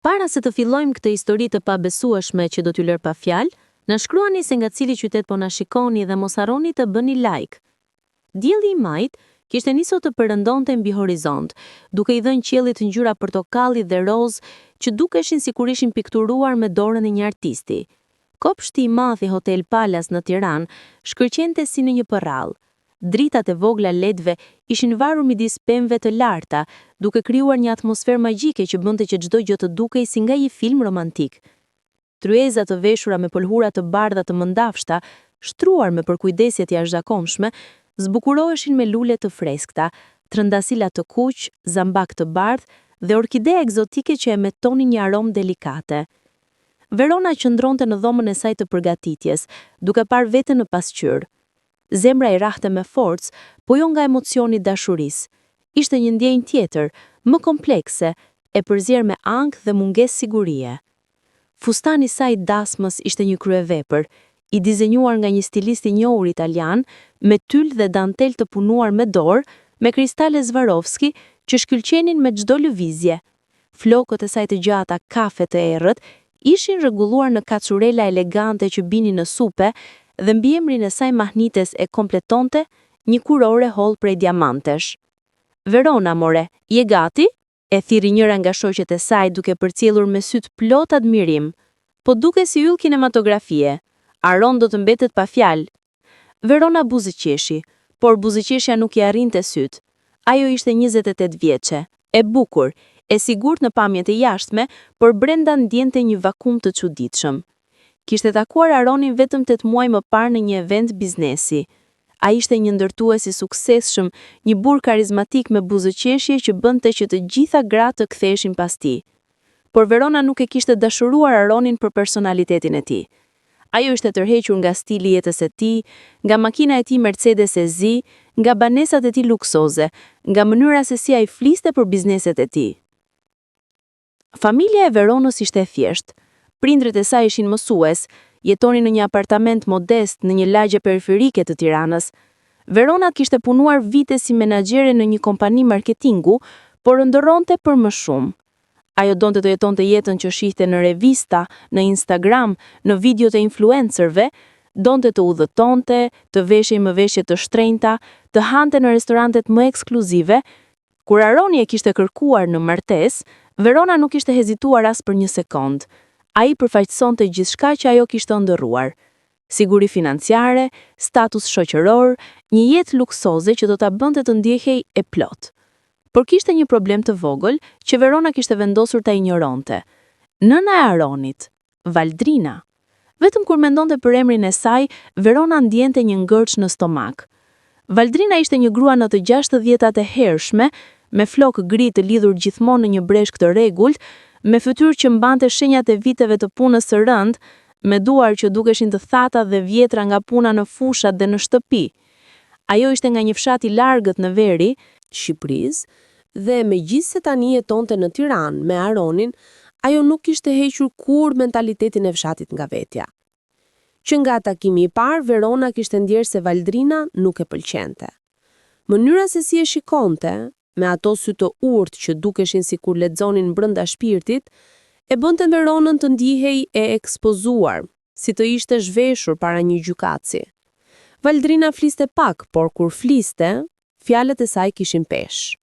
Përpara se të fillojmë këtë histori të pabesueshme që do t'ju lër pa fjalë, na shkruani se nga cili qytet po na shikoni dhe mos harroni të bëni like. Dielli i majt kishte nisur të perëndonte mbi horizont, duke i dhënë qiellit ngjyra portokalli dhe roz që dukeshin sikur ishin pikturuar me dorën e një artisti. Kopshti i madh i Hotel Palace në Tiranë shkërqente si në një përrall. Dritat e vogla ledve ishin varur midis pemëve të larta, duke krijuar një atmosferë magjike që bënte që çdo gjë të dukej si nga një film romantik. Tryeza të veshura me pëlhura të bardha të mëndafshta, shtruar me përkujdesje të jashtëzakonshme, zbukuroheshin me lule të freskëta, trëndasila të kuq, zambak të bardh dhe orkide egzotike që emetonin një aromë delikate. Verona qëndronte në dhomën e saj të përgatitjes, duke parë veten në pasqyrë. Zemra i rahte me forcë, po jo nga emocioni dashurisë. Ishte një ndjenjë tjetër, më komplekse, e përzier me ankth dhe mungesë sigurie. Fustani i saj dasmës ishte një kryevepër, i dizenjuar nga një stilist i njohur italian, me tyll dhe dantel të punuar me dorë, me kristale Swarovski që shkëlqenin me çdo lëvizje. Flokët e saj të gjata, kafe të errët, ishin rregulluar në kaçurela elegante që binin në supe, dhe mbiemrin e saj mahnites e kompletonte një kurore holl prej diamantesh. Verona, more, je gati? E thiri njëra nga shoqet e saj duke përcjellur me syt plot admirim. Po duke si yll kinematografie. Aron do të mbetet pa fjalë. Verona buzëqeshi, por buzëqeshja nuk i arrinte syt. Ajo ishte 28 vjeçe, e bukur, e sigurt në pamjet e jashtme, por brenda ndjente një vakum të çuditshëm. Kishte takuar Aronin vetëm 8 muaj më parë në një event biznesi. Ai ishte një ndërtues i suksesshëm, një burr karizmatik me buzëqeshje që bënte që të gjitha gratë të ktheheshin pas tij. Por Verona nuk e kishte dashuruar Aronin për personalitetin e tij. Ajo ishte tërhequr nga stili i jetës së tij, nga makina e tij Mercedes SZ, nga banesat e tij luksoze, nga mënyra se si ai fliste për bizneset e tij. Familja e Veronës ishte e thjeshtë. Prindrit e saj ishin mësues, jetonin në një apartament modest në një lagje periferike të Tiranës. Verona kishte punuar vite si menaxhere në një kompani marketingu, por ëndërronte për më shumë. Ajo donte të jetonte jetën që shihte në revista, në Instagram, në videot e influencerëve, donte të udhëtonte, të veshej më veshje të shtrenjta, të hante në restorantet më ekskluzive. Kur Aroni e kishte kërkuar në martesë, Verona nuk kishte hezituar as për një sekond. Ai përfaqësonte gjithçka që ajo kishte ndërruar. Siguri financiare, status shoqëror, një jetë luksoze që do ta bënte të ndjehej e plot. Por kishte një problem të vogël që Verona kishte vendosur ta injoronte. Nëna e Aronit, Valdrina. Vetëm kur mendonte për emrin e saj, Verona ndjente një ngërç në stomak. Valdrina ishte një grua në të 60-tat e hershme, me flokë gri të lidhur gjithmonë në një breshk të rregullt, me fytyrë që mbante shenjat e viteve të punës së rënd, me duar që dukeshin të thata dhe vjetra nga puna në fushat dhe në shtëpi. Ajo ishte nga një fshat i largët në veri, Shqipërisë, dhe megjithse tani jetonte në Tiranë me Aronin, ajo nuk kishte hequr kur mentalitetin e fshatit nga vetja. Që nga takimi i parë, Verona kishte ndjerë se Valdrina nuk e pëlqente. Mënyra se si e shikonte, me ato sy të urtë që dukeshin sikur lexonin brenda shpirtit, e bënte Veronën të ndihej e ekspozuar, si të ishte zhveshur para një gjykatësi. Valdrina fliste pak, por kur fliste, fjalët e saj kishin peshë.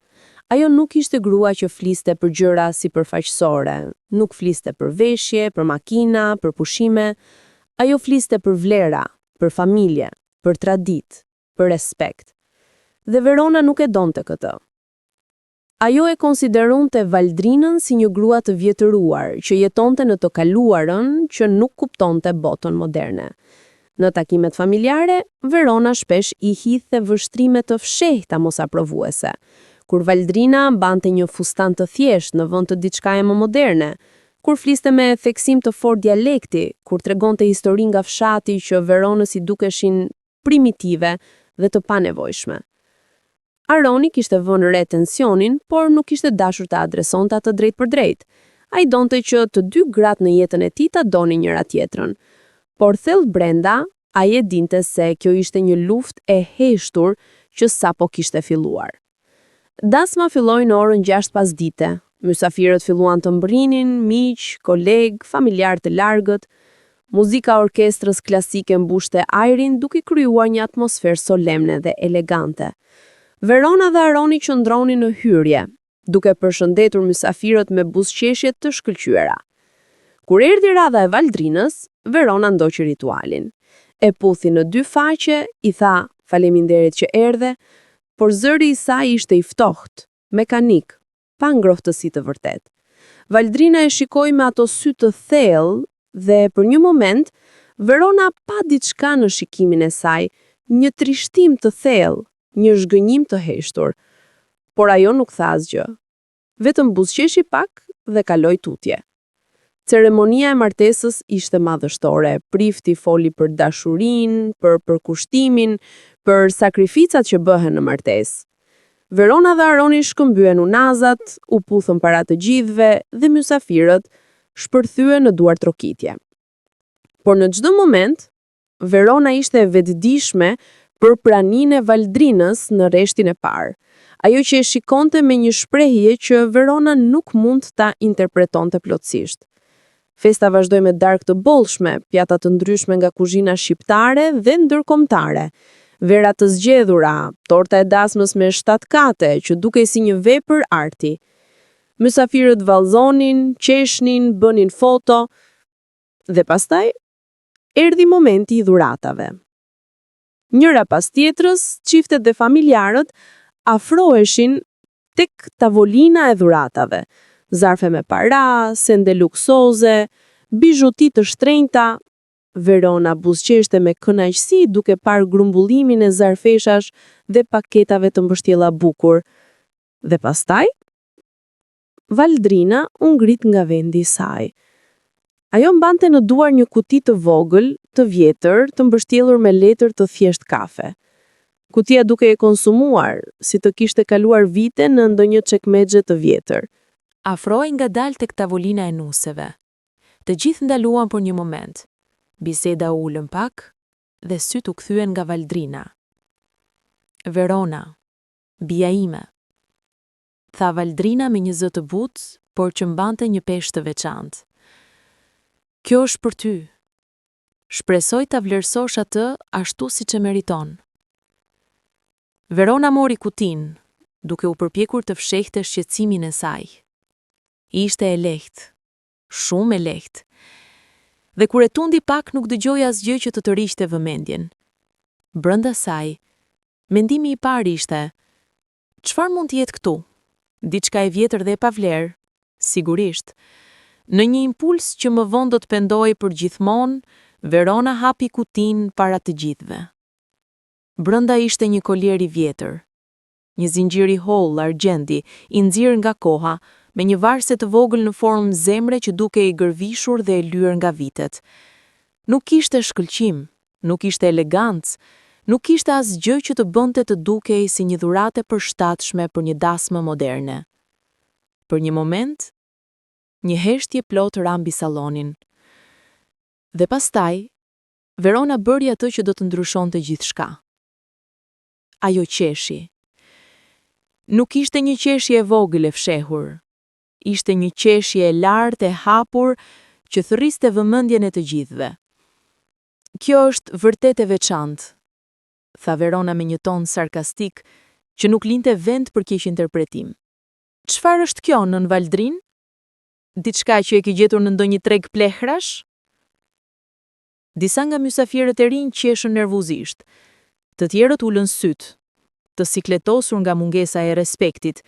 Ajo nuk ishte grua që fliste për gjëra si përfaqësore, nuk fliste për veshje, për makina, për pushime. Ajo fliste për vlera, për familje, për traditë, për respekt. Dhe Verona nuk e donte këtë. Ajo e konsideronte Valdrinën si një grua të vjetëruar, që jetonte në të kaluarën që nuk kuptonte botën moderne. Në takimet familjare, Verona shpesh i hidhte vështrime të fshehta mosaprovuese. Kur Valdrina mbante një fustan të thjeshtë në vend të diçkaje më moderne, kur fliste me theksim të fortë dialekti, kur tregonte histori nga fshati që Veronës i dukeshin primitive dhe të panevojshme. Aroni kishte vënë re tensionin, por nuk kishte dashur të adresonte atë drejt për drejt. Ai donte që të dy gratë në jetën e tij ta donin njëra tjetrën. Por thellë brenda, ai e dinte se kjo ishte një luftë e heshtur që sapo kishte filluar. Dasma filloi në orën 6 pasdite, Mysafirët filluan të mbrinin, miq, koleg, familjar të largët. Muzika orkestrës klasike mbushte ajrin duke krijuar një atmosferë solemne dhe elegante. Verona dhe Aroni qëndronin në hyrje, duke përshëndetur mysafirët me buzëqeshje të shkëlqyera. Kur erdhi radha e Valdrinës, Verona ndoqi ritualin. E puthi në dy faqe, i tha faleminderit që erdhe, por zëri i saj ishte i ftohtë, mekanik, pa ngrohtësi të vërtet. Valdrina e shikoi me ato sy të thellë dhe për një moment Verona pa diçka në shikimin e saj, një trishtim të thellë, një zhgënjim të heshtur. Por ajo nuk tha asgjë. Vetëm buzëqeshi pak dhe kaloi tutje. Ceremonia e martesës ishte madhështore, prifti foli për dashurinë, për përkushtimin, për sakrificat që bëhen në martesë. Verona dhe Aroni shkëmbyen unazat, u puthën para të gjithëve dhe mysafirët shpërthyen në duar trokitje. Por në çdo moment, Verona ishte e vetëdijshme për praninë e Valdrinës në rreshtin e parë. Ajo që e shikonte me një shprehje që Verona nuk mund ta interpretonte plotësisht. Festa vazhdoi me darkë të bollshme, pjata të ndryshme nga kuzhina shqiptare dhe ndërkombëtare. Vera të zgjedhura, torta e dasmës me 7 kate, që dukej si një vepër arti. Mysafirët vallëzonin, qeshnin, bënin foto, dhe pastaj erdhi momenti i dhuratave. Njëra pas tjetrës, çiftet dhe familjarët afroheshin tek tavolina e dhuratave. Zarfe me para, sende luksoze, bizhuti të shtrenjta. Verona buzëqeshte me kënaqësi duke parë grumbullimin e zarfeshash dhe paketave të mbështjella bukur. Dhe pastaj, Valdrina u ngrit nga vendi i saj. Ajo mbante në duar një kuti të vogël, të vjetër, të mbështjellur me letër të thjesht kafe. Kutia duke e konsumuar, si të kishte kaluar vite në ndonjë çekmexhe të vjetër. Afrohej ngadalë tek tavolina e nuseve. Të gjithë ndaluan për një moment. Biseda u ulën pak dhe syt u kthyen nga Valdrina. Verona, bia ime, tha Valdrina me një zë të butë, por që mbante një peshë të veçantë. Kjo është për ty. Shpresoj ta vlerësosh atë ashtu siç e meriton. Verona mori kutin, duke u përpjekur të fshehte shqetësimin e saj. Ishte e lehtë, shumë e lehtë. Dhe kur e tundi pak nuk dëgjoi asgjë që të tërhiqte vëmendjen. Brenda saj, mendimi i parë ishte: çfarë mund të jetë këtu? Diçka e vjetër dhe e pavlerë, sigurisht. Në një impuls që më vonë do të pendoj për gjithmonë, Verona hapi kutin para të gjithëve. Brenda ishte një kolier i vjetër, një zinxhir i holl argjendi, i nxirr nga koha, me një varse të vogël në formë zemre që duke i gërvishur dhe e lyer nga vitet. Nuk kishte shkëlqim, nuk kishte elegancë, nuk kishte asgjë që të bënte të dukej si një dhuratë e përshtatshme për një dasmë moderne. Për një moment, një heshtje plot rambi sallonin. Dhe pastaj, Verona bëri atë që do të ndryshonte gjithçka. Ajo qeshi. Nuk ishte një qeshje e vogël e fshehur. Ishte një qeshje e lartë e hapur që thërriste vëmendjen e të gjithëve. Kjo është vërtet e veçantë, tha Verona me një ton sarkastik që nuk linte vend për keq interpretim. Çfarë është kjo, nën Valdrin? Diçka që e ke gjetur në ndonjë treg plehrash? Disa nga mysafirët e rinj qeshën nervozisht. Të tjerët ulën syt, të sikletosur nga mungesa e respektit.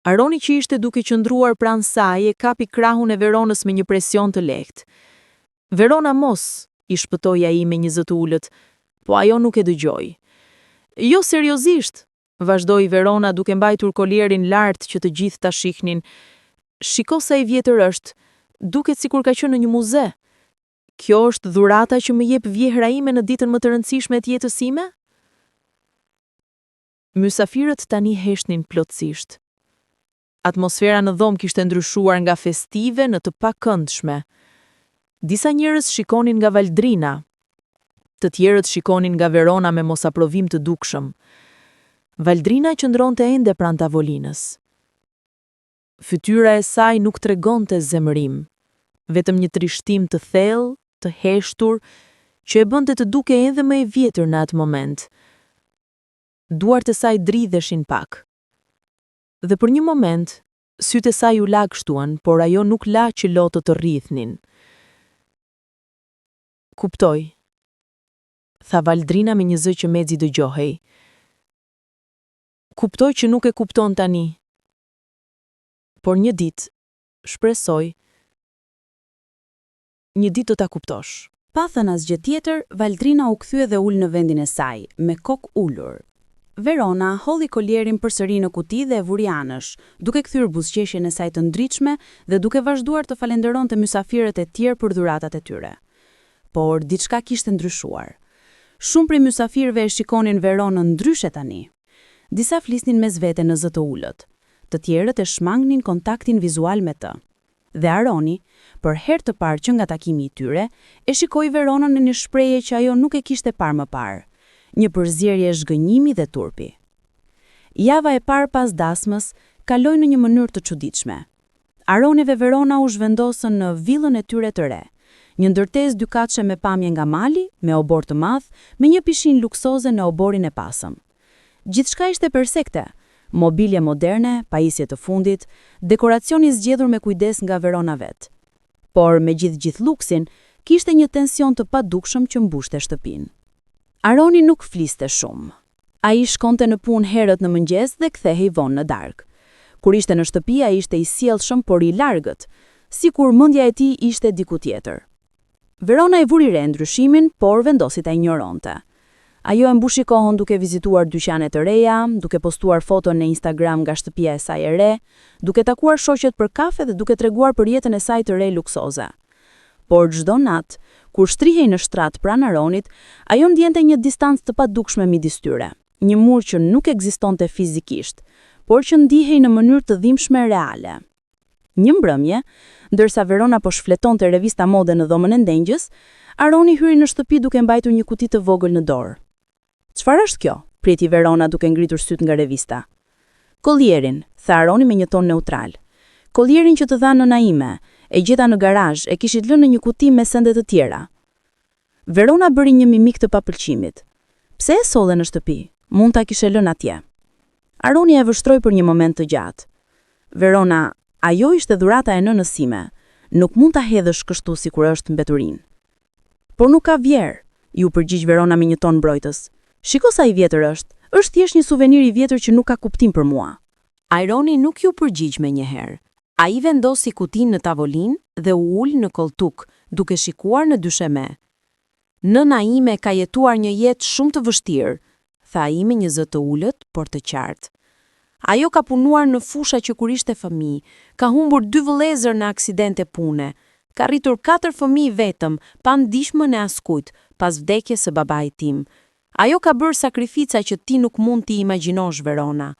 Aroni që ishte duke qëndruar pranë saj e kapi krahun e Veronës me një presion të lehtë. Verona mos, i shpëtoi ai me një zë të ulët, po ajo nuk e dëgjoi. Jo seriozisht, vazhdoi Verona duke mbajtur kolierin lart që të gjithë ta shihnin. Shiko sa i vjetër është, duket sikur ka qenë në një muze. Kjo është dhurata që më jep vjehra ime në ditën më të rëndësishme të jetës sime? Mysafirët tani heshnin plotësisht. Atmosfera në dhomë kishte ndryshuar nga festive në të pakëndshme. Disa njerëz shikonin nga Valdrina, të tjerët shikonin nga Verona me mosaprovim të dukshëm. Valdrina qëndronte ende pranë tavolinës. Fytyra e saj nuk tregonte zemërim, vetëm një trishtim të thellë, të heshtur, që e bënte të duke edhe më e vjetër në atë moment. Duart e saj dridheshin pak. Dhe për një moment, sytë e saj u lagshtuan, por ajo nuk la që lotët të rrithnin. Kuptoj, tha Valdrina me një zë që mezi dëgjohej. Kuptoj që nuk e kupton tani. Por një ditë, shpresoj, një ditë do ta kuptosh. Pa thënë asgjë tjetër, Valdrina u kthye dhe ul në vendin e saj, me kokë ulur. Verona holli kolierin përsëri në kuti dhe e vuri anësh, duke kthyer buzëqeshjen e saj të ndritshme dhe duke vazhduar të falenderonte mysafirët e tjerë për dhuratat e tyre. Por diçka kishte ndryshuar. Shumë prej mysafirëve e shikonin Veronën ndryshe tani. Disa flisnin mes vete në zë të ulët. Të tjerët e shmangnin kontaktin vizual me të. Dhe Aroni, për herë të parë që nga takimi i tyre, e shikoi Veronën në një shprehje që ajo nuk e kishte parë më parë, një përzierje zhgënjimi dhe turpi. Java e parë pas dasmës kaloi në një mënyrë të çuditshme. Aroni dhe Verona u zhvendosën në villën e tyre të re, një ndërtesë dykatëshe me pamje nga mali, me obor të madh, me një pishinë luksoze në oborin e pasëm. Gjithçka ishte perfekte. Mobilje moderne, pajisje të fundit, dekoracioni zgjedhur me kujdes nga Verona vet. Por me gjithë luksin, kishte një tension të padukshëm që mbushte shtëpinë. Aroni nuk fliste shumë. Ai shkonte në punë herët në mëngjes dhe kthehej vonë në darkë. Kur ishte në shtëpi, ai ishte i sjellshëm por i largët, sikur mendja e tij ishte diku tjetër. Verona e vuri re ndryshimin, por vendosi ta injoronte. Ajo e mbushi kohën duke vizituar dyqane të reja, duke postuar foto në Instagram nga shtëpia e saj e re, duke takuar shoqet për kafe dhe duke treguar për jetën e saj të re luksoze. Por çdo natë, kur shtrihej në shtrat pranë Aronit, ajo ndjente një distancë të padukshme midis tyre, një mur që nuk ekzistonte fizikisht, por që ndihej në mënyrë të dhimbshme reale. Një mbrëmje, ndërsa Verona po shfletonte revista mode në dhomën e ndengjës, Aroni hyri në shtëpi duke mbajtur një kuti të vogël në dorë. "Çfarë është kjo?" prieti Verona duke ngritur syt nga revista. "Kolierin", tha Aroni me një ton neutral. "Kolierin që të dha nëna ime, e gjeta në garazh, e kishit lënë në një kuti me sende të tjera." Verona bëri një mimik të papëlqimit. "Pse e solle në shtëpi? Mund ta kishe lënë atje." Aroni e vështroi për një moment të gjatë. "Verona, ajo ishte dhurata e nënës sime. Nuk mund ta hedhësh kështu sikur është mbeturin." "Por nuk ka vjerë", ju përgjigj Verona me një ton mbrojtës. "Shiko sa i vjetër është thjesht një suvenir i vjetër që nuk ka kuptim për mua." Aroni nuk ju përgjigj me një herë. Ai vendosi kutinë në tavolinë dhe u ul në koltuk, duke shikuar në dysheme. "Nëna ime ka jetuar një jetë shumë të vështirë", tha ai me një zë të ulët, por të qartë. "Ajo ka punuar në fusha që kur ishte fëmijë, ka humbur 2 vëllezër në aksidente pune, ka rritur 4 fëmijë vetëm, pa ndihmën e askujt, pas vdekjes së babait tim. Ajo ka bërë sakrifica që ti nuk mund t'i imagjinosh, Verona."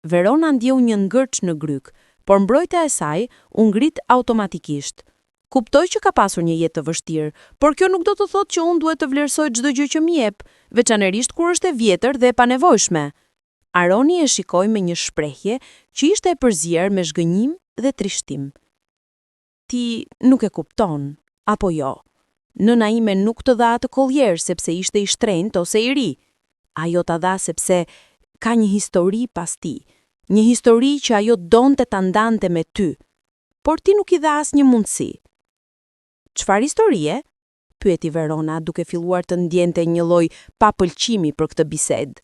Verona ndjeu një ngërç në gryk, por mbrojtja e saj u ngrit automatikisht. "Kuptoj që ka pasur një jetë të vështirë, por kjo nuk do të thotë që unë duhet të vlerësoj çdo gjë që më jep, veçanërisht kur është e vjetër dhe e panevojshme." Aroni e shikoi me një shprehje që ishte e përzier me zhgënjim dhe trishtim. "Ti nuk e kupton, apo jo? Nëna ime nuk të dha atë kollier sepse ishte i shtrenjtë ose i ri. Ajo ta dha sepse ka një histori pas ti, një histori që ajo donte ta ndante me ty, por ti nuk i dha asnjë mundësi." "Çfarë historie?" pyeti Verona duke filluar të ndjente një lloj papëlqimi për këtë bisedë.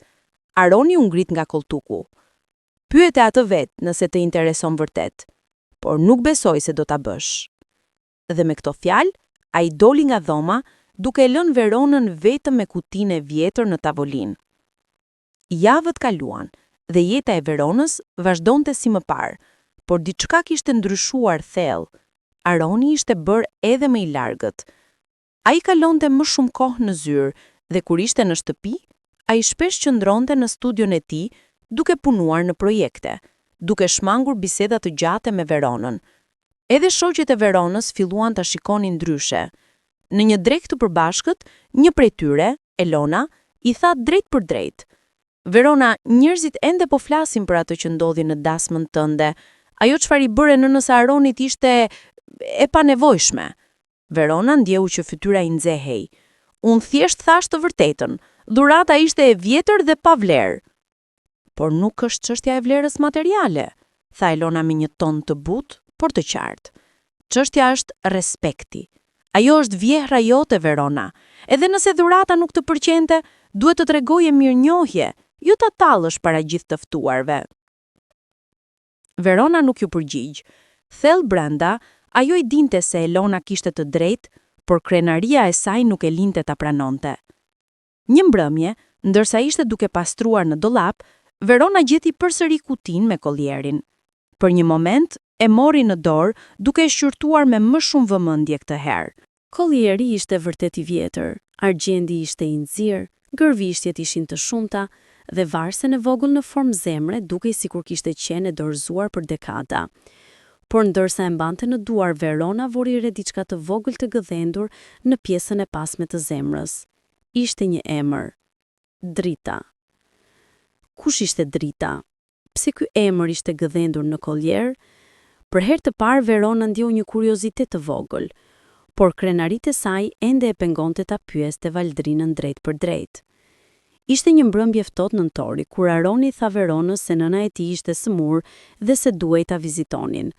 Aroni u ngrit nga koltuku. "Pyete atë vet nëse të intereson vërtet, por nuk besoj se do ta bësh." Dhe me këto fjalë, ai doli nga dhoma, duke lënë Veronën vetëm me kutinë e vjetër në tavolinë. Javët kaluan dhe jeta e Veronës vazhdonte si më parë, por diçka kishte ndryshuar thellë. Aroni ishte bërë edhe më i largët. Ai kalonte më shumë kohë në zyrë dhe kur ishte në shtëpi, ai shpesh qëndronte në studion e tij duke punuar në projekte, duke shmangur biseda të gjata me Veronën. Edhe shoqet e Veronës filluan ta shikonin ndryshe. Në një drekë të përbashkët, një prej tyre, Elona, i tha drejt për drejt: "Verona, njerëzit ende po flasin për atë që ndodhi në dasmën tënde. Ajo çfarë i bëre nënës Aronit ishte e panevojshme. Verona ndjeu që fytyra i nxehej. Unë thjesht thash të vërtetën. Dhurata ishte e vjetër dhe pa vlerë. Por nuk është çështja e vlerës materiale, tha Elona me një ton të butë, por të qartë. Çështja është respekti. Ajo është vjehra jote, Verona. Edhe nëse dhurata nuk të pëlqente, duhet të tregoje mirënjohje, jo ta tallësh para gjithë të ftuarve. Verona nuk ju përgjigj. Thellë brenda, ajo i dinte se Elona kishte të drejtë, por krenaria e saj nuk e linte ta pranonte. Një mbrëmje, ndërsa ishte duke pastruar në dollap, Verona gjeti përsëri kutinë me kollierin. Për një moment, e mori në dorë, duke e shqyrtuar me më shumë vëmendje këtë herë. Kollieri ishte vërtet i vjetër, argjendi ishte i nxirr, gërvishtjet ishin të shumta dhe varsen e vogël në formë zemre dukej sikur kishte qenë e dorëzuar për dekada. Por ndërsa e mbante në duar, Verona vori re diçka të vogël të gëdhendur në pjesën e pasme të zemrës. Ishte një emër. Drita. Kush ishte Drita? Pse ky emër ishte gëdhendur në kollier? Për herë të parë Verona ndjeu një kuriozitet të vogël, por krenaritë e saj ende e pengonte ta pyeste Valdrinën drejt për drejt. Ishte një mbrëmje ftohtë nëntori, kur Aroni tha Veronës se nëna e tij ishte sëmurë dhe se duhej ta vizitonin.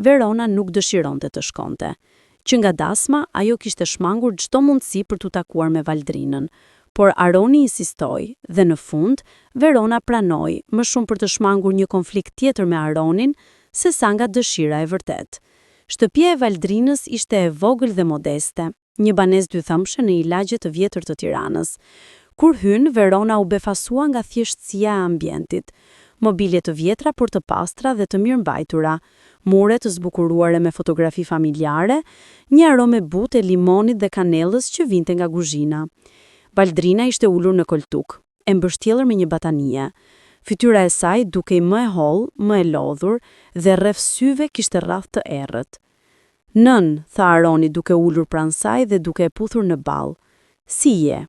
Verona nuk dëshironte të shkonte. Që nga dasma, ajo kishte shmangur çdo mundësi për t'u takuar me Valdrinën, por Aroni insistoi dhe në fund Verona pranoi, më shumë për të shmangur një konflikt tjetër me Aronin, se sa nga dëshira e vërtet. Shtëpia e Valdrinës ishte e vogël dhe modeste, një banesë dythëmshë në një lagje të vjetër të Tiranës. Kur hyn, Verona u befasua nga thjeshtësia e ambientit. Mobilje të vjetra por të pastra dhe të mirëmbajtura, mure të zbukuruara me fotografi familjare, një aromë butë e limonit dhe kanellës që vinte nga kuzhina. Valdrina ishte ulur në koltuk, e mbështjellër me një batanie. Fytyra e saj dukej më e hollë, më e lodhur dhe rreth syve kishte rrath të errët. "Nën," tha Aroni duke ulur pranë saj dhe duke e puthur në ball. "Si je?"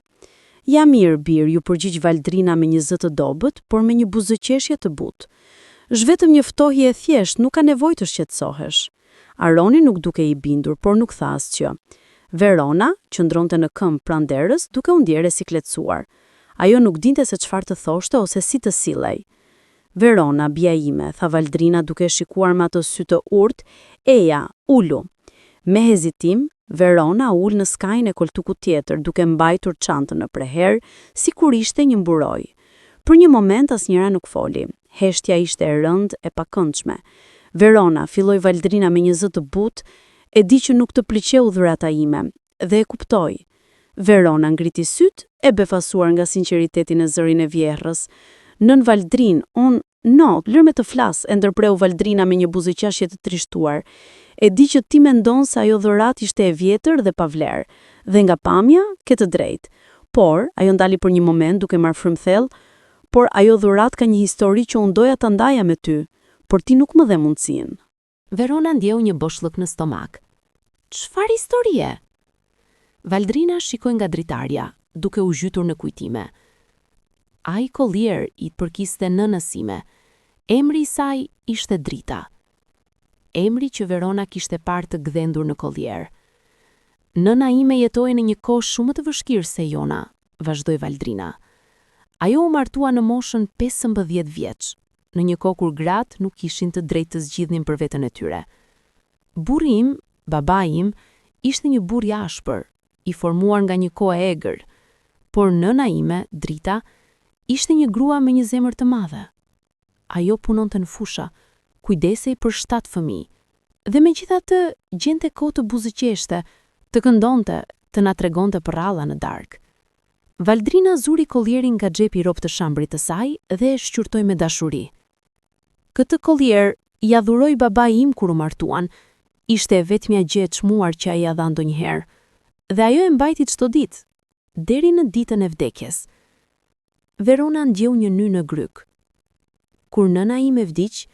"Ja mirë, bir," ju përgjigj Valdrina me një zë të dobët, por me një buzëqeshje të butë. "Zhvetëm një ftohje e thjesht, nuk ka nevojë të shqetësohesh." Aroni nuk duke i bindur, por nuk tha asgjë. Verona qëndronte në këmbë pranë derës, duke u ndjerë si kletësuar. Ajo nuk dinte se çfarë të thoshte ose si të sillej. "Verona, bia ime," tha Valdrina duke shikuar me ato sy të urtë, "eja, ulu." Me hezitim, Verona ul në skajin e koltukut tjetër, duke mbajtur çantën në preher, sikur ishte një mburoj. Për një moment asnjëra nuk foli. Heshtja ishte e rëndë e pakëndshme. "Verona," filloi Valdrina me një zë të butë, "e di që nuk të pëlqeu dhurata ime, dhe e kuptoj." Verona ngriti syt, e befasuar nga sinqeriteti në zërin e vjehrës. "Nën Valdrin, no, lër me të flas," e ndërpreu Valdrina me një buzëqeshje të trishtuar. "E di që ti mendon se ajo dhuratë ishte e vjetër dhe pa vlerë, dhe nga pamja ke të drejtë. Por, ajo ndali për një moment duke marrë frymthell, por ajo dhuratë ka një histori që unë doja ta ndaja me ty, por ti nuk më dhe mundësinë." Verona ndjeu një boshllëk në stomak. "Çfarë historie?" Valdrina shikoi nga dritarja, duke u zhytur në kujtime. Ai kollier i përkiste nënës sime. Emri i saj ishte Drita. Emri që Verona kishte parë të gdhendur në kollier. "Nëna ime jetoi në një kohë shumë të vështirë se jona," vazhdoi Valdrina. "Ajo u martua në moshën 15 vjeç, në një kohë kur gratë nuk kishin të drejtë të zgjidhnin për veten e tyre. Burri im, baba im, ishte një burr i ashpër, i formuar nga një kohë e egër, por nëna ime, Drita, ishte një grua me një zemër të madhe. Ajo punonte në fusha, kujdesej për 7 fëmijë, dhe megjithatë gjente kohë të buzëqeshte, të këndonte, të na tregonte për ralla në darkë." Valdrina zuri kollierin nga xhepi i rrobat të shambrit të saj dhe e shqyrtoi me dashuri. "Këtë kollier ja dhuroi babai im kur u martuan. Ishte e vetmja gjë e çmuar që ai ia dha ndonjëherë, dhe ajo e mbajti çdo ditë, deri në ditën e vdekjes." Verona ndjeu një ny në gryk. "Kur nëna ime vdiq,"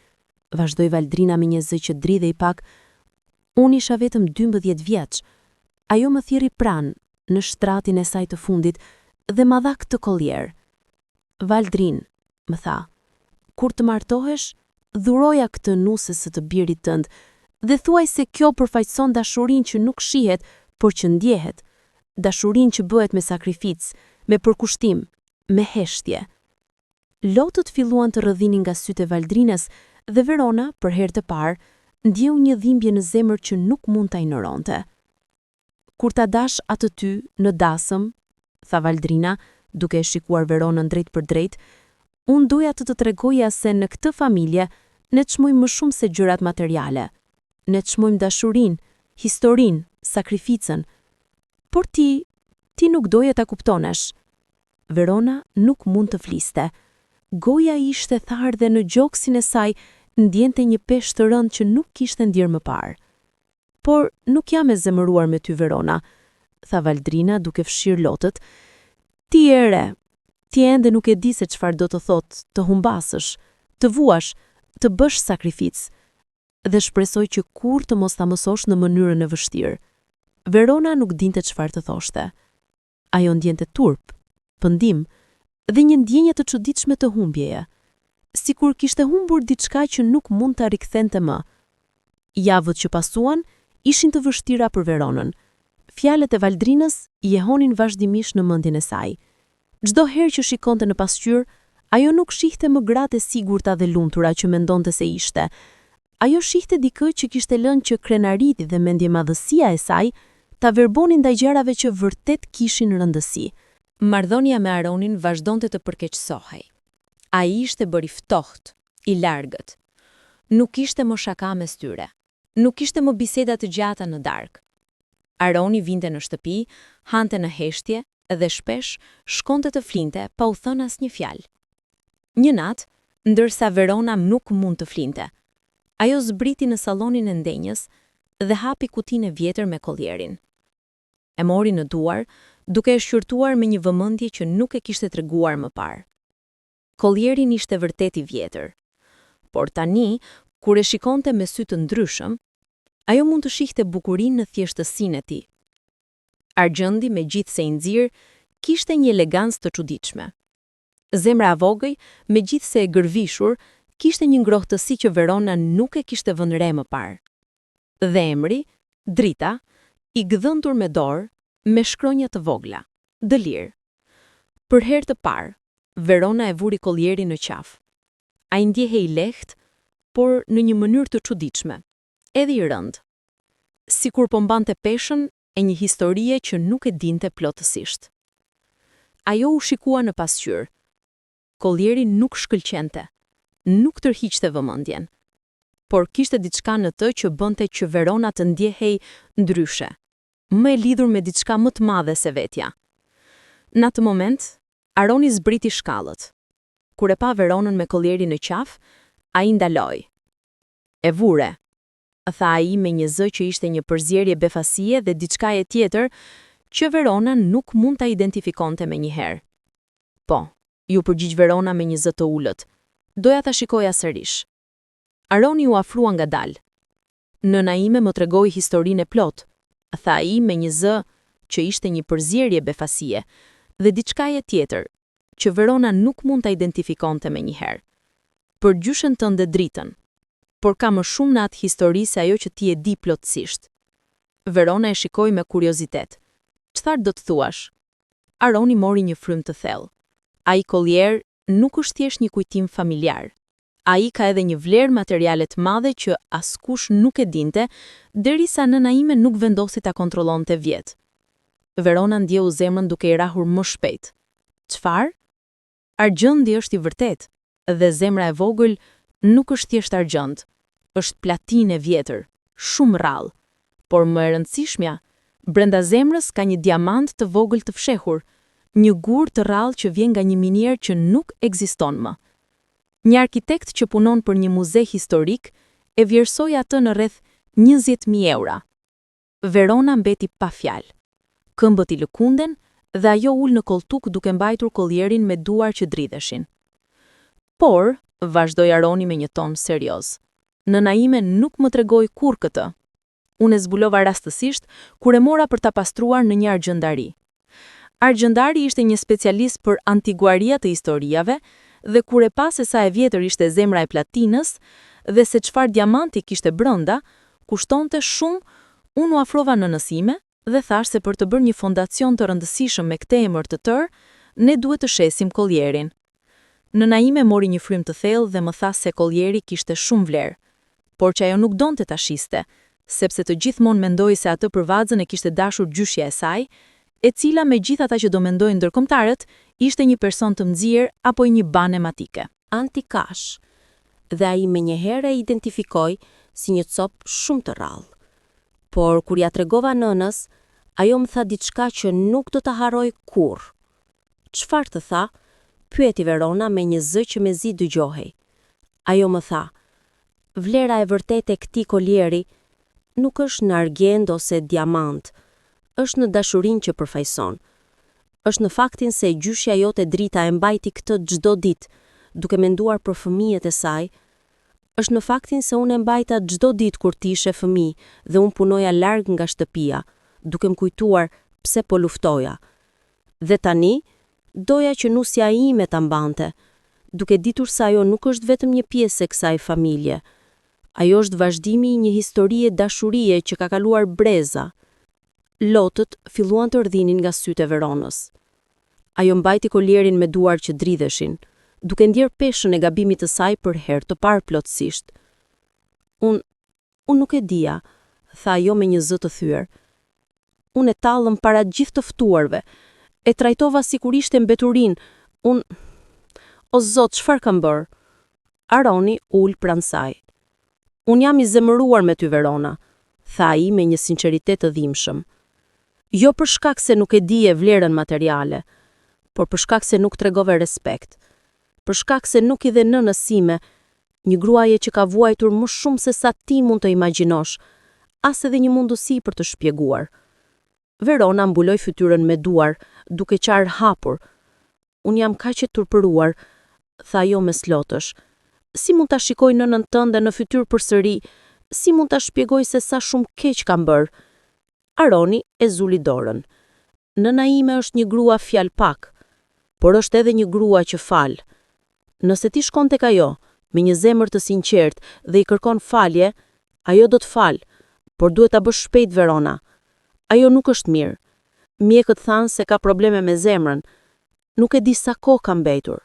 vazhdoi Valdrina me një zë që dridhej pak, "unë isha vetëm 12 vjeç. Ajo më thirri pranë, në shtratin e saj të fundit, dhe ma dha këtë kollier. 'Valdrin,' më tha, 'kur të martohesh, dhuroja këtë nusës të birit tënd dhe thuaj se kjo përfaqëson dashurinë që nuk shihet, por që ndjehet, dashurinë që bëhet me sakrificë, me përkushtim, me heshtje. Lotët filluan të rrëdhinin nga sytë e Valdrinës dhe Verona, për herë të parë, ndjeu një dhimbje në zemër që nuk mund ta ignoronte. Kur ta dash atë ty në dasëm, tha Valdrina, duke e shikuar Veronën drejt për drejt, unë doja të tregoja se në këtë familje ne çmojmë më shumë se gjërat materiale. Ne çmojmë dashurinë, historinë, sakrificën. Por ti nuk doje ta kuptonesh. Verona nuk mund të fliste. Goja ishte tharë dhe në gjoksin e saj ndjente një peshë të rëndë që nuk kishte ndjerë më parë. Por nuk jam e zemëruar me ty, Verona, tha Valdrina duke fshirë lotët. Ti e re, ti ende nuk e di se çfarë do të thotë të humbasësh, të vuash, të bësh sakrificë, dhe shpresoj që kur të mos ta mësosh në mënyrën e vështirë. Verona nuk dinte çfarë të thoshte. Ajo ndjente turp, pëndim dhe një ndjenje të çuditshme të humbjeje, sikur kishte humbur diçka që nuk mund ta rikthente më. Javët që pasuan ishin të vështira për Veronën. Fjalët e Valdrinës i jehonin vazhdimisht në mendjen e saj. Çdo herë që shikonte në pasqyrë, ajo nuk shihte më gratë e sigurta dhe lumtura që mendonte se ishte. Ajo shihte dikë që kishte lënë që krenariti dhe mendjemadhësia e saj ta verbonin ndaj gjërave që vërtet kishin rëndësi. Marrëdhënia me Aronin vazhdonte të përkeqësohej. Ai ishte bërë i ftohtë, i largët. Nuk kishte më shaka mes tyre. Nuk kishte më biseda të gjata në darkë. Aroni vinte në shtëpi, hante në heshtje dhe shpesh shkonte të flinte pa u thënë asnjë fjalë. Një natë, ndërsa Verona nuk mund të flinte, ajo zbriti në sallonin e ndenjës dhe hapi kutinë e vjetër me kollierin. E mori në duar, duke e shqyrtuar me një vëmendje që nuk e kishte treguar më parë. Kollierin ishte vërtet i vjetër, por tani, kur e shikonte me sy të ndryshëm, ajo mund të shihte bukurinë në thjeshtësinë e tij. Argjendi, megjithse i nxirr, kishte një elegancë të çuditshme. Zemra e vogël, megjithse e gërvishur, kishte një ngrohtësi që Verona nuk e kishte vënë re më parë. Dhe emri, Drita, i gdhëntur me dorë, me shkronja të vogla, dëlir. Për herë të parë, Verona e vuri kollierin në qafë. Ai ndjehej i lehtë, por në një mënyrë të çuditshme, edhe i rënd. Sikur po mbante peshën e një historie që nuk e dinte plotësisht. Ajo u shikua në pasqyrë. Kollieri nuk shkëlqente, nuk tërhiqte vëmendjen, por kishte diçka në të që bënte që Verona të ndjehej ndryshe, më e lidhur me diçka më të madhe se vetja. Në atë moment, Aroni zbriti shkallët. Kur e pa Veronën me kollierin në qafë, ai ndaloi. E vure, tha ai me një zë që ishte një përzierje befasie dhe diçka e tjetër që Verona nuk mund ta identifikonte menjëherë. Po, ju përgjigj Verona me një zë të ulët. Doja ta shikoja sërish. Aroni u afrua ngadalë. Nëna ime më tregoi historinë e plot, tha ai me një zë që ishte një përzierje befasie dhe diçka e tjetër që Verona nuk mund ta identifikonte menjëherë. Për gjyshen tënde Dritën, por ka më shumë në atë histori se ajo që ti e di plotësisht. Verona e shikoi me kuriozitet. Çfarë do të thuash? Aroni mori një frymë të thellë. Ai kollier nuk është thjesht një kujtim familjar. Ai ka edhe një vlerë materiale të madhe që askush nuk e dinte, derisa nëna ime nuk vendosi ta kontrollonte vjet. Verona ndjeu zemrën duke i rrahur më shpejt. Çfarë? Argjendi është i vërtet, dhe zemra e vogël nuk është thjesht argjend, është platinë e vjetër, shumë rrallë, por më e rëndësishmja, brenda zemrës ka një diamant të vogël të fshehur, një gur të rrallë që vjen nga një minier që nuk ekziston më. Një arkitekt që punon për një muze historik e vlerësoi atë në rreth 20.000 eura. Verona mbeti pa fjalë. Këmbët i lëkunden dhe ajo ul në koltuk duke mbajtur kollierin me duar që dridheshin. Por, vazhdoi Aroni me një ton serioz, nëna ime nuk më tregoi kur këtë. Unë e zbulova rastësisht kur e mora për ta pastruar në një argjendari. Argjendari ishte një specialist për antiguaria të historiave dhe kur e pa se sa e vjetër ishte zemra e platinës dhe se çfarë diamanti kishte brenda, kushtonte shumë, unë u afrova nënës ime dhe thash se për të bërë një fondacion të rëndësishëm me këtë emër të tërë, ne duhet të shesim kollierin. Nëna ime mori një frym të thellë dhe më tha se kollieri kishte shumë vlerë, por që ajo nuk donte ta shiste, sepse të gjithmonë mendoi se atë përvadzën e kishte dashur gjyshja e saj, e cila me gjithë ata që do mendojnë ndërkombëtarët, ishte një person të nxjerr apo një banë matike. Antikash, dhe ai menjëherë e identifikoi si një copë shumë të rrallë. Por kur ja tregova nënës, ajo më tha diçka që nuk do ta harroj kurrë. Çfarë të tha? Pyeti Verona me një zë që mezi dëgjohej. Ajo më tha: vlera e vërtetë e këtij kolieri nuk është në argjend ose diamant, është në dashurinë që përfaqëson. Është në faktin se gjyshja jote drita e mbajti këtë çdo ditë, duke menduar për fëmijët e saj. Është në faktin se unë e mbajta çdo ditë kur ti ishe fëmijë dhe unë punoja larg nga shtëpia, duke më kujtuar pse po luftoja. Dhe tani, doja që nusja ime ta mbante, duke ditur se ajo nuk është vetëm një pjesë e kësaj familje. Ajo është vazhdimi i një historie dashurie që ka kaluar breza. Lotët filluan të rdhinin nga sytë e Veronës. Ajo mbajti kolierin me duar që dridheshin, duke ndjer peshën e gabimit të saj për herë të parë plotësisht. Unë nuk e dija, tha ajo me një zë të thyer. Unë e tallëm para gjithë të ftuarve, e trajtova sikur ishte mbeturinë. O Zot, çfarë kam bërë? Aroni ul pranë saj. Unë jam i zemëruar me ty, Verona, tha ai me një sinqeritet të dhimbshëm. Jo për shkak se nuk e dije vlerën materiale, por për shkak se nuk tregove respekt. Për shkak se nuk i dhe nënës sime, një gruaje që ka vuajtur më shumë se sa ti mund të imagjinosh, as edhe një mundësi për të shpjeguar. Verona mbuloi fytyrën me duar, duke qarë hapur. Unë jam kaq e turpëruar, tha ajo me slotësh. Si mund ta shikoj nënën tënde në fytyrë përsëri? Si mund ta shpjegoj se sa shumë keq kam bërë? Aroni e zuli dorën. Nëna ime është një grua fjalë pak, por është edhe një grua që fal. Nëse ti shkon tek ajo me një zemër të sinqertë dhe i kërkon falje, ajo do të fal, por duhet ta bësh shpejt, Verona. Ajo nuk është mirë. Mjekët thanë se ka probleme me zemrën. Nuk e di sa kohë ka mbetur.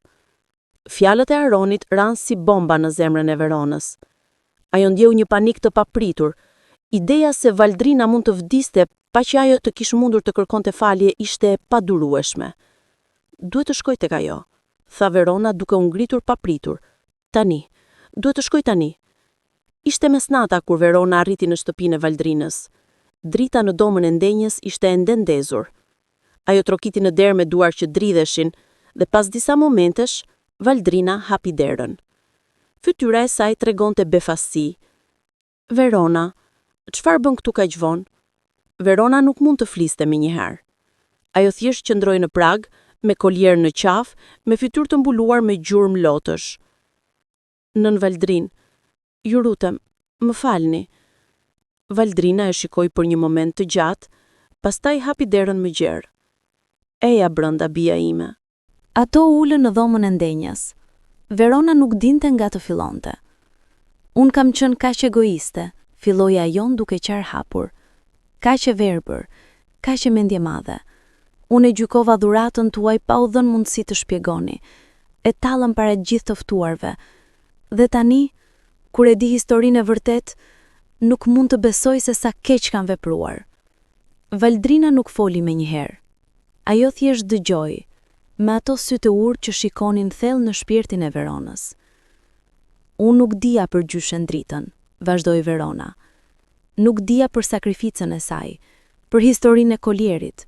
Fjalët e Aronit ranë si bomba në zemrën e Veronës. Ajo ndjeu një panik të papritur. Ideja se Valdrina mund të vdiste pa që ajo të kishte mundur të kërkonte falje ishte e padurueshme. Duhet të shkoj tek ajo, tha Verona duke u ngritur papritur. Tani, duhet të shkoj tani. Ishte mesnata kur Verona arriti në shtëpinë e Valdrinës. Drita në domën e ndenjës ishte ende ndezur. Ajo trokiti në derë me duar që dridheshin dhe pas disa momentesh, Valdrina hapi derën. Fytyra e saj tregonte befasi. Verona, çfarë bën këtu kaq vonë? Verona nuk mund të fliste menjëherë. Ajo thjesht qëndroi në prag, me kolier në qafë, me fytyrë të mbuluar me gjurmë lotësh. Nën Valdrin, ju lutem, më falni. Valdrina e shikoi për një moment të gjatë, pastaj hapi derën më gjerë. Eja brenda, bija ime. Ato ulën në dhomën e ndenjës. Verona nuk dinte nga të fillonte. Unë kam qenë kaq egoiste, filloi ajo duke qarë hapur. Kaq e verbër, kaq e mendje madhe. Unë e gjykova dhuratën tuaj pa u dhënë mundësi të shpjegoni. E tallëm para gjithë të ftuarve. Dhe tani, kur e di historinë e vërtet, nuk mund të besoj se sa keq kam vepruar. Valdrina nuk foli menjëherë. Ajo thjesht dëgjoi, me ato sy të urtë që shikonin thellë në shpirtin e Veronës. Unë nuk dija për gjyshen dritën, vazhdoi Verona. Nuk dija për sakrificën e saj, për historinë e kolierit,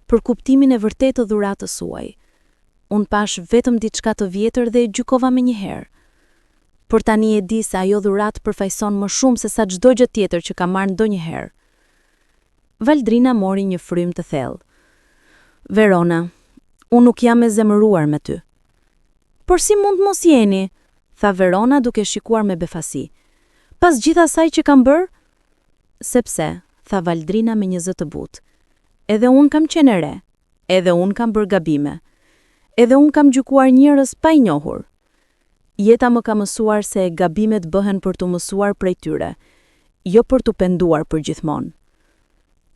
për kuptimin e vërtetë të dhuratës suaj. Unë pash vetëm diçka të vjetër dhe e gjykova menjëherë. Por tani e di se ajo dhuratë përfaqëson më shumë se sa çdo gjë tjetër që kam marrë ndonjëherë. Valdrina mori një frym të thellë. Verona, unë nuk jam e zemëruar me ty. Por si mund mos jeni? Tha Verona duke shikuar me befasi. Pas gjitha asaj që kam bërë? Sepse, tha Valdrina me një zë të butë. Edhe unë kam qenë e re, edhe unë kam bërë gabime. Edhe unë kam gjykuar njerëz pa i njohur, Jeta më ka mësuar se gabimet bëhen për të mësuar prej tyre, jo për të penduar për gjithmonë.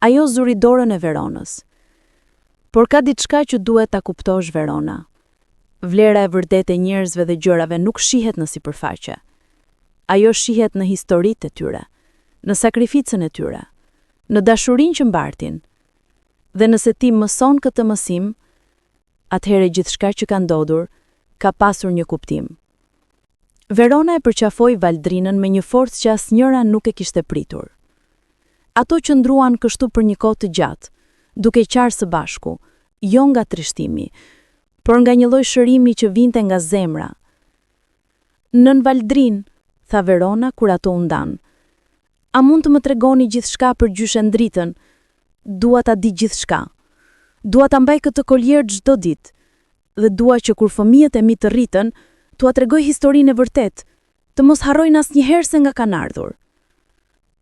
Ajo zuri dorën e Veronës. Por ka diçka që duhet ta kuptosh, Verona. Vlera e vërtetë e njerëzve dhe gjërave nuk shihet në sipërfaqe. Ajo shihet në historitë e tyre, në sakrificën e tyre, në dashurinë që mbartin. Dhe nëse ti mëson këtë mësim, atëherë gjithçka që ka ndodhur ka pasur një kuptim. Verona e përqafoi Valdrinën me një forcë që asnjëra nuk e kishte pritur. Ato qëndruan kështu për një kohë të gjatë, duke qarë së bashku, jo nga trishtimi, por nga një lloj shërimi që vinte nga zemra. Nën Valdrin, tha Verona kur ato u ndan. A mund të më tregoni gjithçka për gjyshen dritën? Dua ta di gjithçka. Dua ta mbaj këtë koljer çdo ditë. Dhe dua që kur fëmijët e mi të rritën, t'ua tregoj historinë e vërtet, të mos harrojnë asnjëherë se nga kanë ardhur.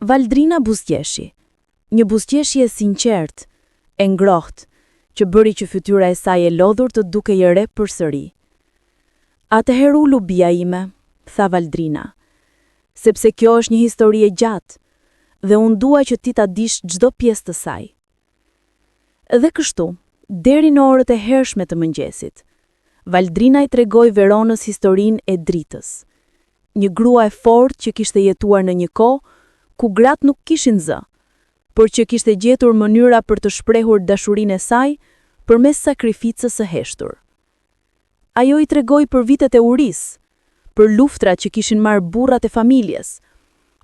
Valdrina buzëqeshi. Një buzëqeshje e sinqertë, e ngrohtë, që bëri që fytyra e saj e lodhur të dukej e re përsëri. Atëherë ulu bija ime, tha Valdrina, sepse kjo është një histori e gjatë, dhe unë dua që ti ta dish çdo pjesë të saj. Dhe kështu, deri në orët e hershme të mëngjesit, Valdrina i tregoi Veronës historinë e dritës. Një grua e fortë që kishte jetuar në një kohë ku gratë nuk kishin zë, por që kishte gjetur mënyra për të shprehur dashurinë e saj përmes sakrificës së heshtur. Ajo i tregoi për vitet e urisë, për luftrat që kishin marrë burrat e familjes,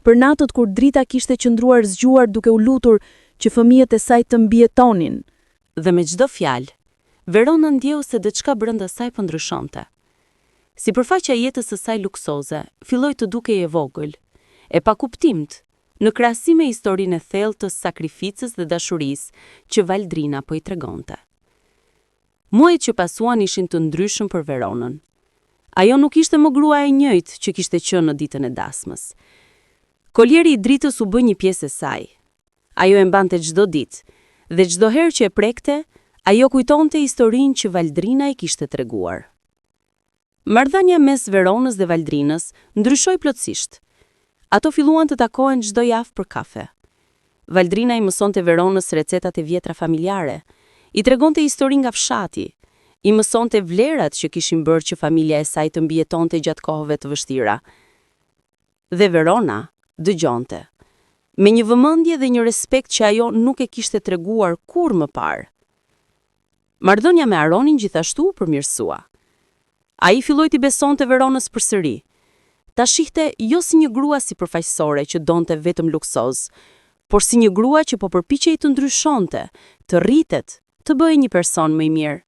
për natët kur drita kishte qëndruar zgjuar duke u lutur që fëmijët e saj të mbijetonin. Dhe me çdo fjalë, Verona ndjeu se diçka brenda saj po ndryshonte. Sipërfaqja e jetës së saj luksoze filloi të dukej e vogël, e pakuptimt, në krahasim me historinë e thellë të sakrificës dhe dashurisë që Valdrina po i tregonte. Muajt që pasuan ishin të ndryshëm për Veronën. Ajo nuk ishte më grua e njëjtë që kishte qenë në ditën e dasmës. Koljeri i dritës u bë një pjesë e saj. Ajo e mbante çdo ditë, dhe çdo herë që e prekte, ajo kujtonte historinë që Valdrina i kishte treguar. Marrëdhënia mes Veronës dhe Valdrinës ndryshoi plotësisht. Ato filluan të takohen çdo javë për kafe. Valdrina i mësonte Veronës recetat e vjetra familjare, i tregonte histori nga fshati, i mësonte vlerat që kishin bërë që familja e saj të mbijetonte gjatë kohëve të vështira. Dhe Verona dëgjonte, me një vëmendje dhe një respekt që ajo nuk e kishte treguar kur më parë. Marrëdhënia me Aronin gjithashtu u përmirësua. Ai filloi t'i besonte Veronës përsëri. Ta shihte jo si një grua sipërfaqësore që donte vetëm luksoz, por si një grua që po përpiqej të ndryshonte, të rritet, të bëhej një person më i mirë.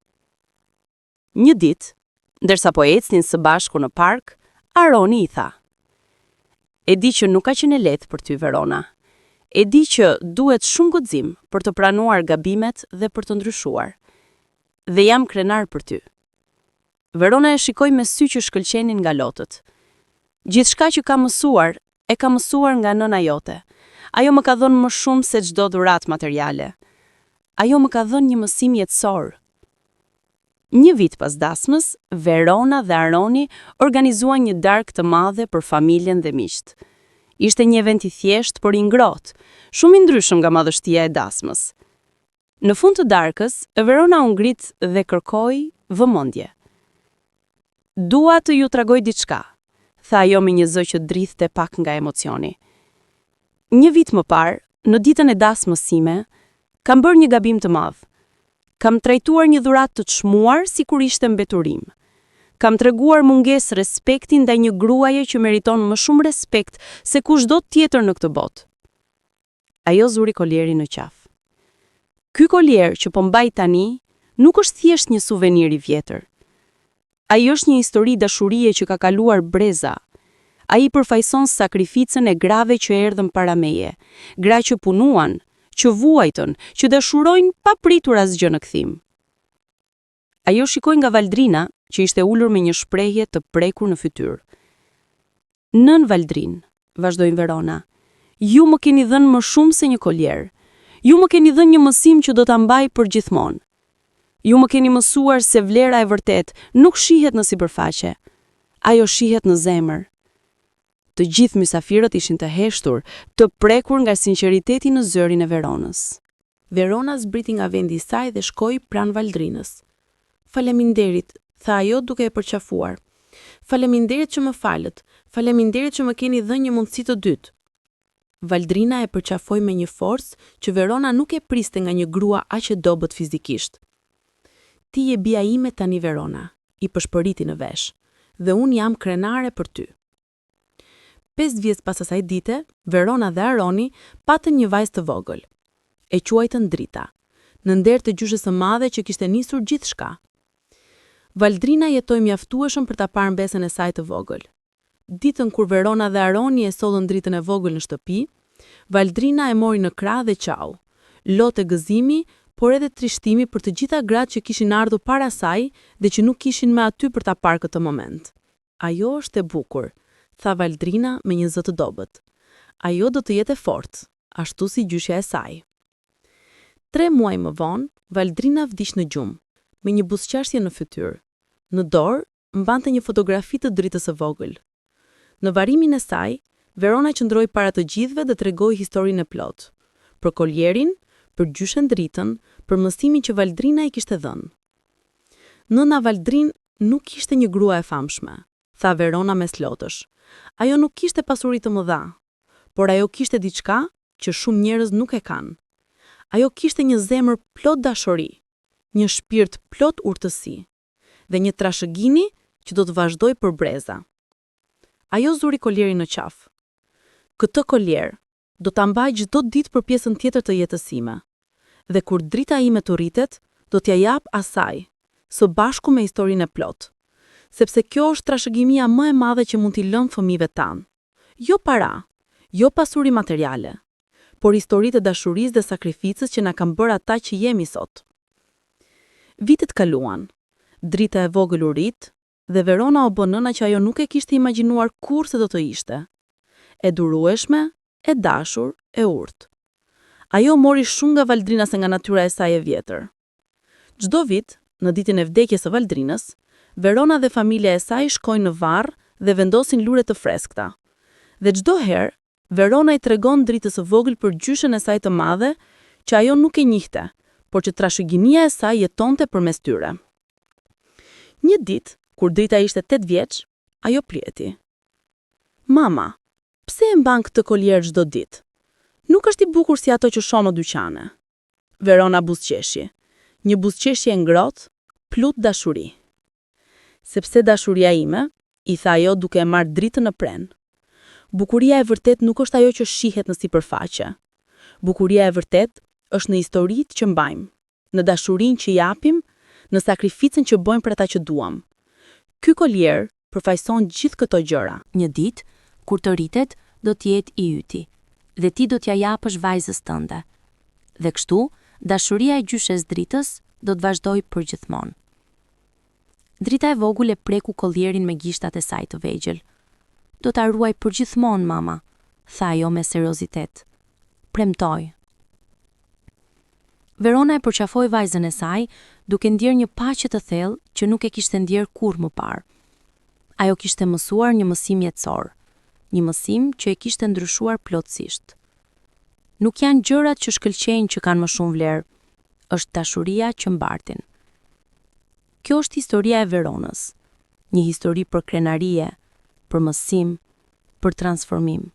Një ditë, ndërsa po ecnin së bashku në park, Aroni i tha: "E di që nuk ka qenë lehtë për ty, Verona. E di që duhet shumë guxim për të pranuar gabimet dhe për të ndryshuar. Dhe jam krenar për ty." Verona e shikoi me sy që shkëlqenin nga lotët. Gjithçka që ka mësuar, e ka mësuar nga nëna jote. Ajo më ka dhënë më shumë se çdo dhuratë materiale. Ajo më ka dhënë një mësim jetësor. Një vit pas dasmës, Verona dhe Aroni organizuan një darkë të madhe për familjen dhe miqt. Ishte një event i thjeshtë, por i ngrohtë, shumë i ndryshëm nga madhështia e dasmës. Në fund të darkës, Verona u ngrit dhe kërkoi vëmendje. "Dua të ju tregoj diçka", tha ajo me një zë që dridhte pak nga emocioni. "Një vit më parë, në ditën e dasmës sime, kam bërë një gabim të madh. Kam trajtuar një dhuratë të çmuar sikur ishte mbeturim. Kam treguar mungesë respekti ndaj një gruaje që meriton më shumë respekt se kushdo tjetër në këtë botë." Ajo zuri koljerin në qafë. "Ky koljer që po mbaj tani nuk është thjesht një suvenir i vjetër. Ai është një histori dashurie që ka kaluar breza. Ai përfaqëson sakrificën e grave që erdhën para meje, gra që punuan, që vuajtën, që dashurojnë pa pritur asgjë në kthim." Ajo shikoi nga Valdrina, që ishte ulur me një shprehje të prekur në fytyrë. "Nën Valdrin", vazhdoi Verona, "ju më keni dhënë më shumë se një koljer. Ju më keni dhënë një mësim që do ta mbaj për gjithmonë. Ju më keni mësuar se vlera e vërtet nuk shihet në sipërfaqe. Ajo shihet në zemër. Të gjithë mysafirët ishin të heshtur, të prekur nga sinqeriteti në zërin e Veronës. Verona zbriti nga vendi i saj dhe shkoi pranë Valdrinës. Faleminderit, tha ajo duke e përqafuar. Faleminderit që më falët, faleminderit që më keni dhënë një mundësi të dytë. Valdrina e përqafoi me një forcë që Verona nuk e priste nga një grua aq e dobët fizikisht. Ti je bia ime tani Verona, i përshpëriti në vesh, dhe unë jam krenare për ty. 5 vjet pas asaj dite, Verona dhe Aroni patën një vajzë të vogël. E quajtën Drita, në nder të gjyshes së madhe që kishte nisur gjithçka. Valdrina jetoi mjaftueshëm për ta parë mbesën e saj të vogël. Ditën kur Verona dhe Aroni e sollën Dritën e vogël në shtëpi, Valdrina e mori në krah dhe qau. Lote gëzimi, por edhe trishtimi për të gjitha gratë që kishin ardhur para saj dhe që nuk kishin me aty për ta parë këtë moment. Ajo është e bukur, tha Valdrina me një zë të dobët. Ajo do të jetë e fortë, ashtu si gjyshja e saj. 3 muaj më vonë, Valdrina vdiq në gjumë, me një buzëqashje në fytyrë. Në dorë, mbante një fotografi të Dritës së vogël. Në varimin e saj, Verona qëndroi para të gjithëve dhe tregoi historinë e plotë. Për koljerin, për gjyshen Dritën, për mësimin që Valdrina i kishte dhënë. Nëna Valdrin nuk ishte një grua e famshme, tha Verona me slotësh. Ajo nuk kishte pasuri të mëdha, por ajo kishte diçka që shumë njerëz nuk e kanë. Ajo kishte një zemër plot dashuri, një shpirt plot urtësi dhe një trashëgimi që do të vazhdoj për breza. Ajo zuri koljerin në qafë. Këtë koljer do ta mbaj çdo ditë për pjesën tjetër të jetës sime. Dhe kur drita ime të rritet, do t'ja jap asaj, së bashku me historinë e plot. Sepse kjo është trashëgimia më e madhe që mund t'i lëm fëmijëve tan. Jo para, jo pasuri materiale, por historitë e dashurisë dhe sakrificës që na kanë bërë ata që jemi sot. Vitet kaluan. Drita e vogël u rit dhe Verona u bë nëna që ajo nuk e kishte imagjinuar kurrë se do të ishte. E durueshme, e dashur, e urtë. Ajo mori shumë nga Valdrina se nga natyra e saj e vjetër. Çdo vit, në ditën e vdekjes së Valdrinës, Verona dhe familja e saj shkojnë në varr dhe vendosin lule të freskëta. Dhe çdo herë, Verona i tregon Dritës së vogël për gjyshen e saj të madhe, që ajo nuk e njihte, por që trashëginia e saj jetonte përmes tyre. Një ditë, kur Drita ishte 8 vjeç, ajo prieti. Mama, pse e mban këtë koljer çdo ditë? Nuk është i bukur si ato që shoh në dyqane. Verona buzëqeshi. Një buzëqeshje ngrohtë, plut dashuri. Sepse dashuria ime, i tha ajo duke e marrë Dritën në pren. Bukuria e vërtet nuk është ajo që shihet në sipërfaqe. Bukuria e vërtet është në historitë që mbajmë, në dashurinë që japim, në sakrificën që bëjmë për ata që duam. Ky koljer përfaqëson gjithë këto gjëra. Një ditë, kur të rritet, do të jetë i yti, dhe ti do t'ja japësh vajzës tënde. Dhe kështu, dashuria e gjyshes Dritës do të vazhdoj për gjithmonë. Drita e vogël e preku koljerin me gishtat e saj të vegjël. Do ta ruaj për gjithmonë, mama, tha ajo me seriozitet. Premtoj. Verona e përqafoi vajzën e saj, duke ndjerë një paqe të thellë që nuk e kishte ndjerë kurrë më parë. Ajo kishte mësuar një mësim jetësor, një mësim që e kishte ndryshuar plotësisht. Nuk janë gjërat që shkëlqejnë që kanë më shumë vlerë, është dashuria që mbartin. Kjo është historia e Veronës, një histori për krenarie, për mësim, për transformim.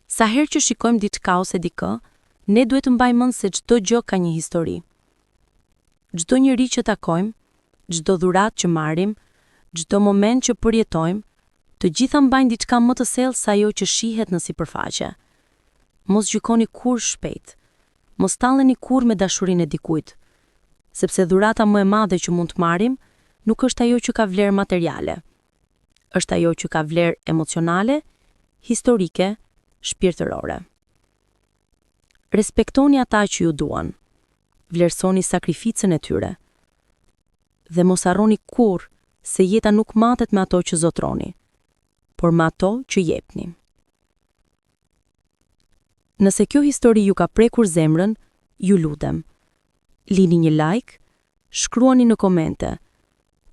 Sa herë që shikojmë diçka ose dikë, ne duhet të mbajmë mend se çdo gjë ka një histori. Çdo njeri që takojmë, çdo dhuratë që marrim, çdo moment që përjetojmë, të gjitha mbajnë diçka më të thellë se ajo që shihet në sipërfaqe. Mos gjykoni kurrë shpejt. Mos talleni kurrë me dashurinë e dikujt, sepse dhurata më e madhe që mund të marrim nuk është ajo që ka vlerë materiale. Është ajo që ka vlerë emocionale, historike, shpirtërore. Respektoni ata që ju duan. Vlerësoni sakrificën e tyre. Dhe mos harroni kurrë se jeta nuk matet me ato që zotroni, por me ato që jepni. Nëse kjo histori ju ka prekur zemrën, ju lutem. Lini një like, shkruani në komente.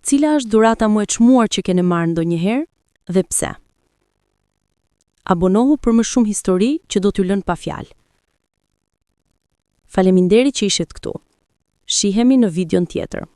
Cila është dhurata më e çmuar që keni marrë ndonjëherë dhe pse? Abonohu për më shumë histori që do t'ju lënë pa fjalë. Faleminderit që ishit këtu. Shihemi në videon tjetër.